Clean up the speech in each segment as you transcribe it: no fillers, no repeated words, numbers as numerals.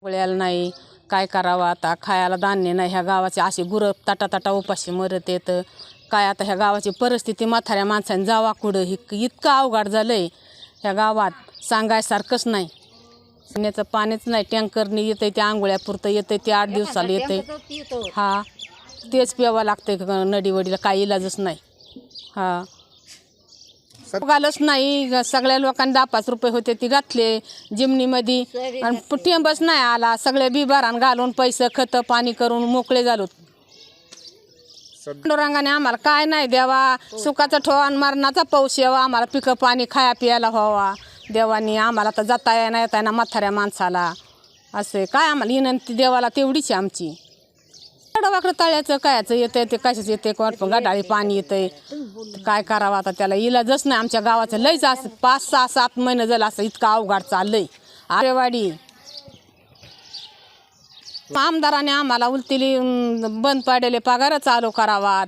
गोळ्याला नाही काय करावं आता, खायला धान्य नाही. ह्या गावाचे असे गुरं ताटा उपाशी मरत येतं. काय आता ह्या गावाची परिस्थिती म्हाताऱ्या माणसाने जावा कुठं इतकं अवघड झालंय ह्या गावात, सांगायसारखंच नाही. पिण्याचं पाणीच नाही, टँकरनी येतंय ते आंघोळ्यापुरतं येतंय ते 8 दिवसाला येतंय. हा तेच प्यावं लागतंय नडीवडीला, काही इलाजच नाही. हा घालच नाही. सगळ्या लोकांनी 10-5 रुपये होते ती घातले जिमनीमध्ये आणि टेंबच नाही आला. सगळे बिबारान घालून पैसे खत पाणी करून मोकळे झालो. पांडुरंगाने आम्हाला काय नाही द्यावा, सुखाचा ठेवा आणि मरणाचा पाऊस यावा, आम्हाला पिकं पाणी खाया प्यायला व्हावा. देवानी आम्हाला तर जाता येता ना म्हाताऱ्या माणसाला. असे काय आम्हाला विनंती देवाला तेवढीच आमची. वाकडं तळ्याचं कायचं येतंय ते कशाच येते, गडाळी पाणी येतंय. काय करावं आता, त्याला इलाजच नाही. आमच्या गावाचं लयच असं 5-6-7 महिने झालं असं इतकं अवघड चाललंय. आरेवाडी आमदाराने आम्हाला उलतीली बंद पाडलेले पगार चालू करावात.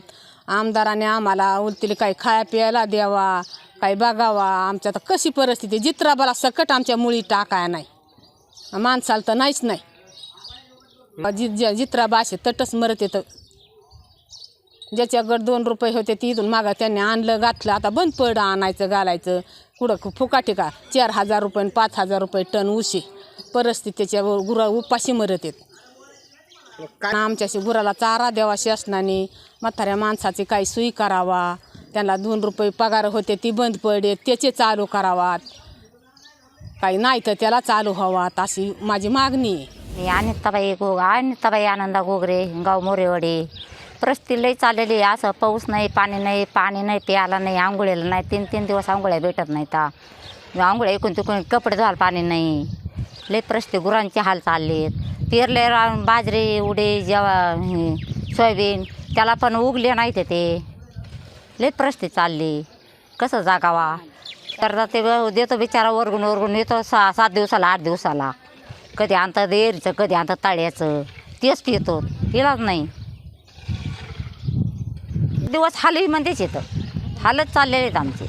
आमदाराने आम्हाला उलतीली काही खाया प्यायला द्यावा, काही बघावा. आमच्या तर कशी परिस्थिती, जित्राबाला सकट आमच्या मुळी टाकाय नाही. माणसाला तर नाहीच नाही. जित्राबा असे तटच मरत येतं. ज्याच्याकडे 2 रुपये होते ती इथून मागा त्यांनी आणलं घातलं. आता बंद पडं आणायचं घालायचं कुठं फुकाटे का 4,000 रुपये 5,000 रुपये टन उशी. परिस्थितीच्या गुरा उपाशी मरत येत. आमच्याशी गुराला चारा द्यावा शासनाने. म्हाताऱ्या माणसाची काही सोयी करावा. त्यांना 2 रुपये पगार होते ती बंद पडे त्याचे चालू करावात. काही नाही तर त्याला चालू व्हावात अशी माझी मागणी आहे. मी अनिताबाई आनंदा गोगरे, गाव मोरेवाडी. परिस्थिती लई चाललेली आहे. असं पाऊस नाही, पाणी नाही प्यायला नाही, आंघोळीला नाही. 3-3 दिवस आंघोळ्या भेटत नाही. आंघोळ्या एकूण तिकून कपडे धुवायला पाणी नाही. लई परिस्थिती, गुरांचे हाल चालले. पेरले बाजरी उडीद सोयाबीन त्याला पण उगले नाही ते. लई परिस्थिती चालली, कसं जागावा. तर ते देतो बिचारा वरगून येतो 6-7 दिवसाला 8 दिवसाला. कधी आणतात एरीचं, कधी आणतात ताळ्याचं, तेच पितो. इलाज नाही. दिवस हालही म्हणजेच येतं, हालच चाललेले आहेत आमचे.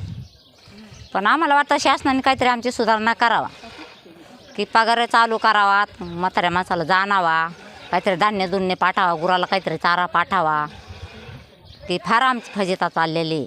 पण आम्हाला वाटतं शासनाने काहीतरी आमची सुधारणा करावा, की पगार चालू करावात, म्हाताऱ्या माणसाला जाणावा, काहीतरी धान्य पाठावा, गुराला काहीतरी चारा पाठावा. ती फार आमची फजिता चाललेली.